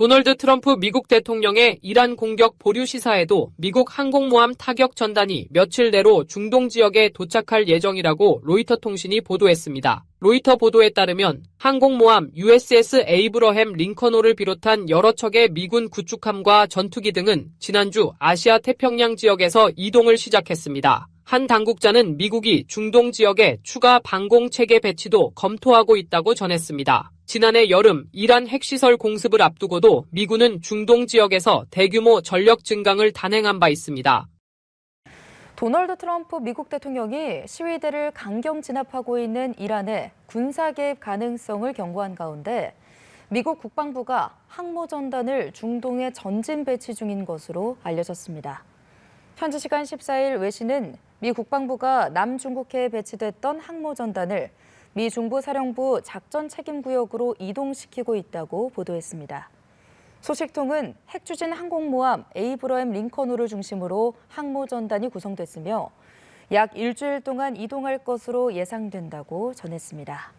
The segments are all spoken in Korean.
도널드 트럼프 미국 대통령의 이란 공격 보류 시사에도 미국 항공모함 타격 전단이 며칠 내로 중동 지역에 도착할 예정이라고 로이터 통신이 보도했습니다. 로이터 보도에 따르면 항공모함 USS 에이브러햄 링컨호를 비롯한 여러 척의 미군 구축함과 전투기 등은 지난주 아시아 태평양 지역에서 이동을 시작했습니다. 한 당국자는 미국이 중동 지역에 추가 방공 체계 배치도 검토하고 있다고 전했습니다. 지난해 여름 이란 핵시설 공습을 앞두고도 미군은 중동 지역에서 대규모 전력 증강을 단행한 바 있습니다. 도널드 트럼프 미국 대통령이 시위대를 강경 진압하고 있는 이란의 군사 개입 가능성을 경고한 가운데 미국 국방부가 항모전단을 중동에 전진 배치 중인 것으로 알려졌습니다. 현지 시간 14일 외신은 미 국방부가 남중국해에 배치됐던 항모전단을 미 중부사령부 작전 책임구역으로 이동시키고 있다고 보도했습니다. 소식통은 핵추진 항공모함 에이브러햄 링컨호를 중심으로 항모전단이 구성됐으며 약 일주일 동안 이동할 것으로 예상된다고 전했습니다.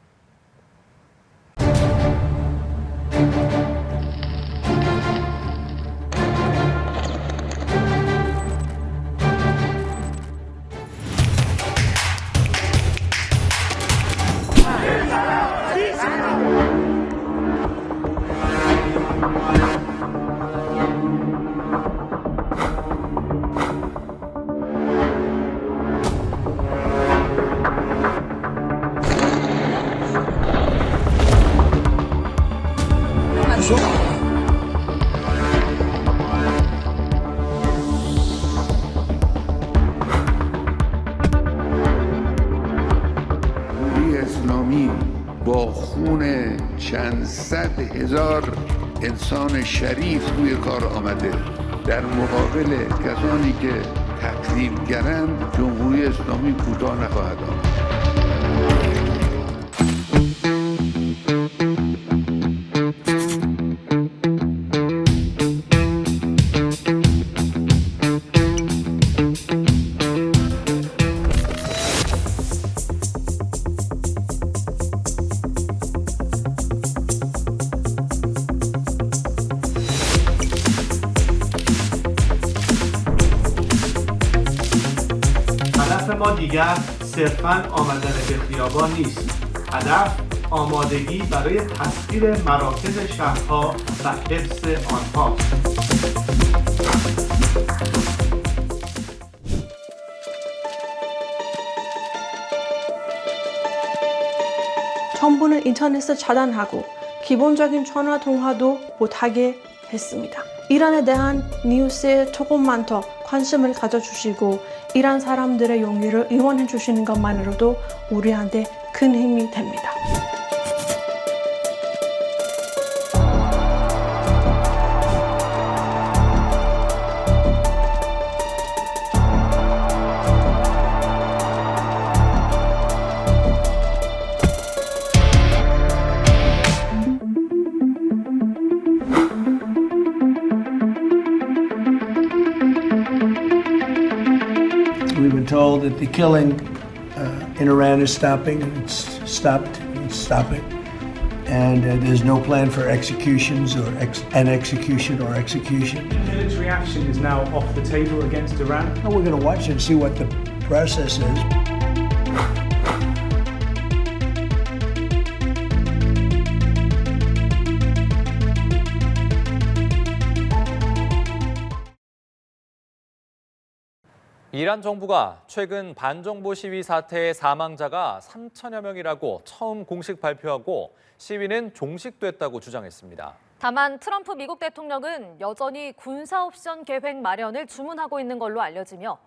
اسلامی با خون چند صد هزار انسان شریف روی کار آمده در مقابل کسانی که تکذیبگرند جمهوری اسلامی کوتاه نخواهد آمد. ما دیگر صرفاً آمدن به خیابان نیست. هدف آمادگی برای تسخیر مراکز شهرها و حفظ آنها. 정부는 인터넷을 차단하고 기본적인 전화 통화도 못하게 했습니다. 이란에 대한 뉴스에 조금만 더 관심을 가져주시고 이란 사람들의 용기를 응원해 주시는 것만으로도 우리한테 큰 힘이 됩니다. We've been told that the killing in Iran is stopping, and it's stopped, it's stopping. And there's no plan for executions or an execution or execution. Military action is now off the table against Iran. And we're going to watch and see what the process is. 이란 정부가 최근 반정부 시위 사태의 사망자가 3천여 명이라고 처음 공식 발표하고 시위는 종식됐다고 주장했습니다. 다만 트럼프 미국 대통령은 여전히 군사 옵션 계획 마련을 주문하고 있는 걸로 알려지며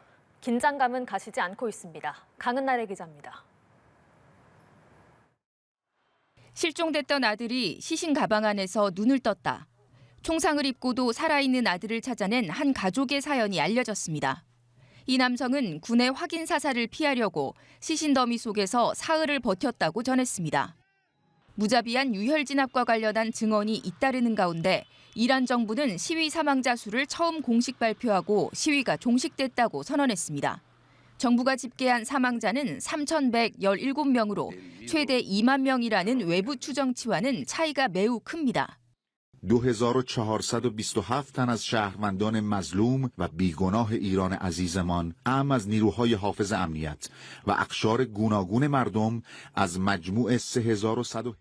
긴장감은 가시지 않고 있습니다. 강은나래 기자입니다. 실종됐던 아들이 시신 가방 안에서 눈을 떴다. 총상을 입고도 살아있는 아들을 찾아낸 한 가족의 사연이 알려졌습니다. 이 남성은 군의 확인 사살을 피하려고 시신 더미 속에서 사흘을 버텼다고 전했습니다. 무자비한 유혈 진압과 관련한 증언이 잇따르는 가운데 이란 정부는 시위 사망자 수를 처음 공식 발표하고 시위가 종식됐다고 선언했습니다. 정부가 집계한 사망자는 3,117명으로 최대 2만 명이라는 외부 추정치와는 차이가 매우 큽니다. 2427 تن از شهروندان مظلوم و بیگناه ایران عزیزمان اعم از نیروهای حافظ امنیت و اقشار گوناگون مردم از مجموع 3100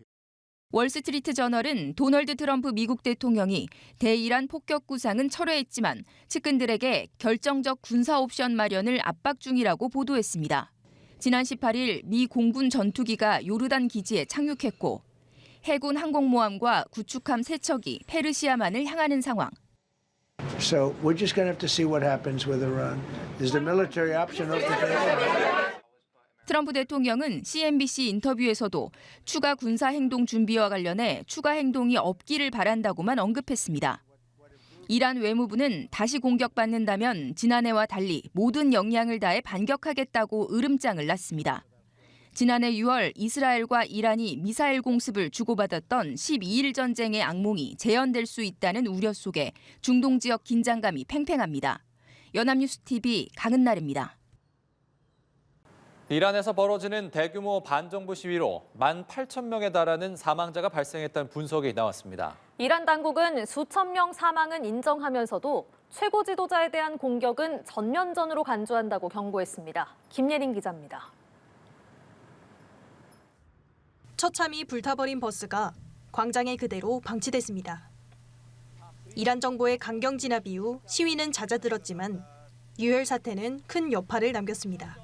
월스트리트 저널은 도널드 트럼프 미국 대통령이 대이란 폭격 구상은 철회했지만 측근들에게 결정적 군사 옵션 마련을 압박 중이라고 보도했습니다. 지난 18일 미 공군 전투기가 요르단 기지에 착륙했고 해군 항공모함과 구축함 3척이 페르시아만을 향하는 상황. So we're just going to have to see what happens with Iran. Is the military option off the table? 트럼프 대통령은 CNBC 인터뷰에서도 추가 군사 행동 준비와 관련해 추가 행동이 없기를 바란다고만 언급했습니다. 이란 외무부는 다시 공격받는다면 지난해와 달리 모든 역량을 다해 반격하겠다고 으름장을 놨습니다. 지난해 6월 이스라엘과 이란이 미사일 공습을 주고받았던 12일 전쟁의 악몽이 재현될 수 있다는 우려 속에 중동 지역 긴장감이 팽팽합니다. 연합뉴스TV 강은나래입니다. 이란에서 벌어지는 대규모 반정부 시위로 18,000명에 달하는 사망자가 발생했다는 분석이 나왔습니다. 이란 당국은 수천 명 사망은 인정하면서도 최고 지도자에 대한 공격은 전면전으로 간주한다고 경고했습니다. 김예린 기자입니다. 처참히 불타버린 버스가 광장에 그대로 방치됐습니다. 이란 정부의 강경 진압 이후 시위는 잦아들었지만 유혈 사태는 큰 여파를 남겼습니다.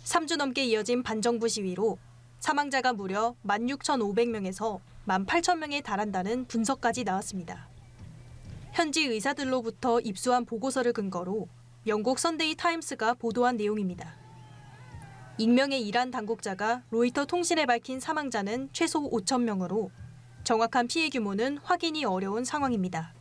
3주 넘게 이어진 반정부 시위로 사망자가 무려 16,500명에서 18,000명에 달한다는 분석까지 나왔습니다. 현지 의사들로부터 입수한 보고서를 근거로 영국 선데이 타임스가 보도한 내용입니다. 익명의 이란 당국자가 로이터 통신에 밝힌 사망자는 최소 5,000명으로 정확한 피해 규모는 확인이 어려운 상황입니다.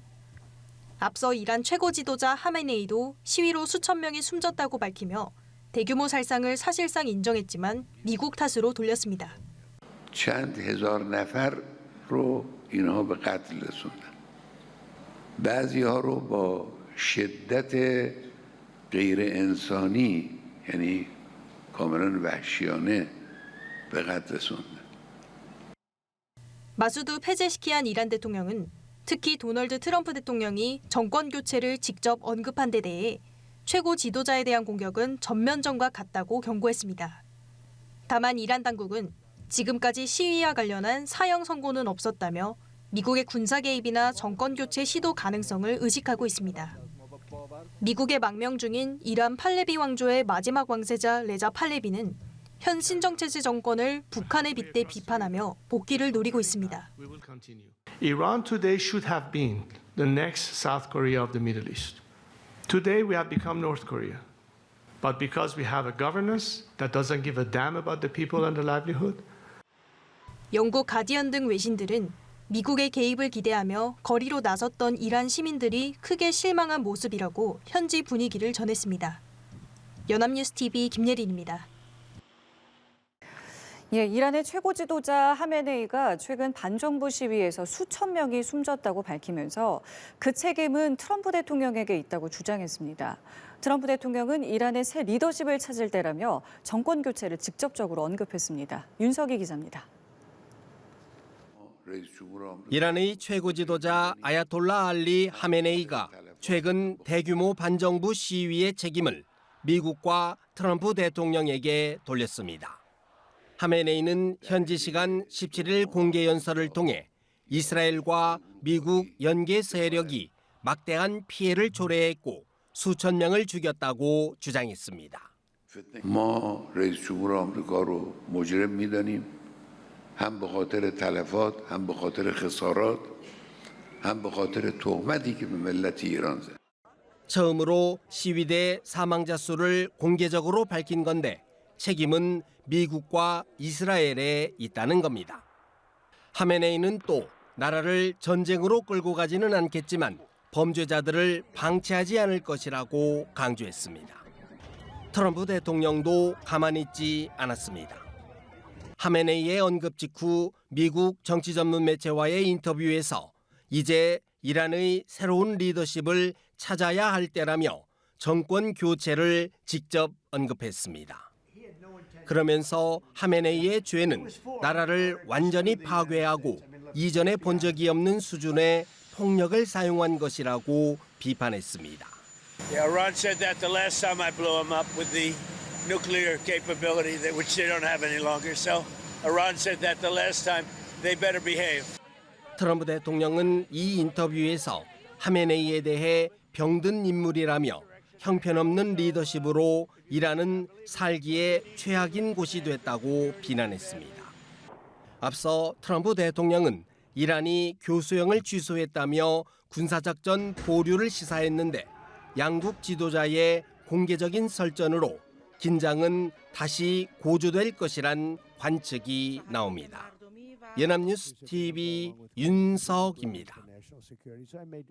앞서 이란 최고 지도자 하메네이도 시위로 수천 명이 숨졌다고 밝히며 대규모 살상을 사실상 인정했지만 미국 탓으로 돌렸습니다. چند هزار نفر رو اینها به قتل رسوندن. بعضی‌ها رو با شدت غیر انسانی یعنی کاملا وحشیانه به قتل رسوندن. 마수드 페제시키안 이란 대통령은 특히 도널드 트럼프 대통령이 정권 교체를 직접 언급한 데 대해 최고 지도자에 대한 공격은 전면전과 같다고 경고했습니다. 다만 이란 당국은 지금까지 시위와 관련한 사형 선고는 없었다며 미국의 군사 개입이나 정권 교체 시도 가능성을 의식하고 있습니다. 미국의 망명 중인 이란 팔레비 왕조의 마지막 왕세자 레자 팔레비는 현 신정체제 정권을 북한에 빗대 비판하며 복귀를 노리고 있습니다. Iran today should have been the next South Korea of the Middle East. Today we have become North Korea. But because we have a governance that doesn't give a damn about the people and the livelihood. 영국 가디언 등 외신들은 미국의 개입을 기대하며 거리로 나섰던 이란 시민들이 크게 실망한 모습이라고 현지 분위기를 전했습니다. 연합뉴스TV 김예린입니다. 예, 이란의 최고 지도자 하메네이가 최근 반정부 시위에서 수천 명이 숨졌다고 밝히면서 그 책임은 트럼프 대통령에게 있다고 주장했습니다. 트럼프 대통령은 이란의 새 리더십을 찾을 때라며 정권 교체를 직접적으로 언급했습니다. 윤석희 기자입니다. 이란의 최고 지도자 아야톨라 알리 하메네이가 최근 대규모 반정부 시위의 책임을 미국과 트럼프 대통령에게 돌렸습니다. 하메네이는 현지 시간 17일 공개 연설을 통해 이스라엘과 미국 연계 세력이 막대한 피해를 초래했고 수천 명을 죽였다고 주장했습니다. ما رئیس جمهور آمریکا رو مجرم می‌دانیم هم به خاطر تلفات هم به خاطر خسارات هم به خاطر تهمتی که به ملت ایران زد. 처음으로 시위대 사망자 수를 공개적으로 밝힌 건데 책임은 미국과 이스라엘에 있다는 겁니다. 하메네이는 또 나라를 전쟁으로 끌고 가지는 않겠지만 범죄자들을 방치하지 않을 것이라고 강조했습니다. 트럼프 대통령도 가만히 있지 않았습니다. 하메네이의 언급 직후 미국 정치 전문 매체와의 인터뷰에서 이제 이란의 새로운 리더십을 찾아야 할 때라며 정권 교체를 직접 언급했습니다. 그러면서 하메네이의 죄는 나라를 완전히 파괴하고 이전에 본 적이 없는 수준의 폭력을 사용한 것이라고 비판했습니다. Yeah, Iran said that the last time I blew them up with the nuclear capability, which they don't have any longer. So Iran said that the last time. They better behave. 트럼프 대통령은 이 인터뷰에서 하메네이에 대해 병든 인물이라며 형편없는 리더십으로 이란은 살기에 최악인 곳이 됐다고 비난했습니다. 앞서 트럼프 대통령은 이란이 교수형을 취소했다며 군사작전 보류를 시사했는데 양국 지도자의 공개적인 설전으로 긴장은 다시 고조될 것이란 관측이 나옵니다. 연합뉴스 TV 윤석입니다.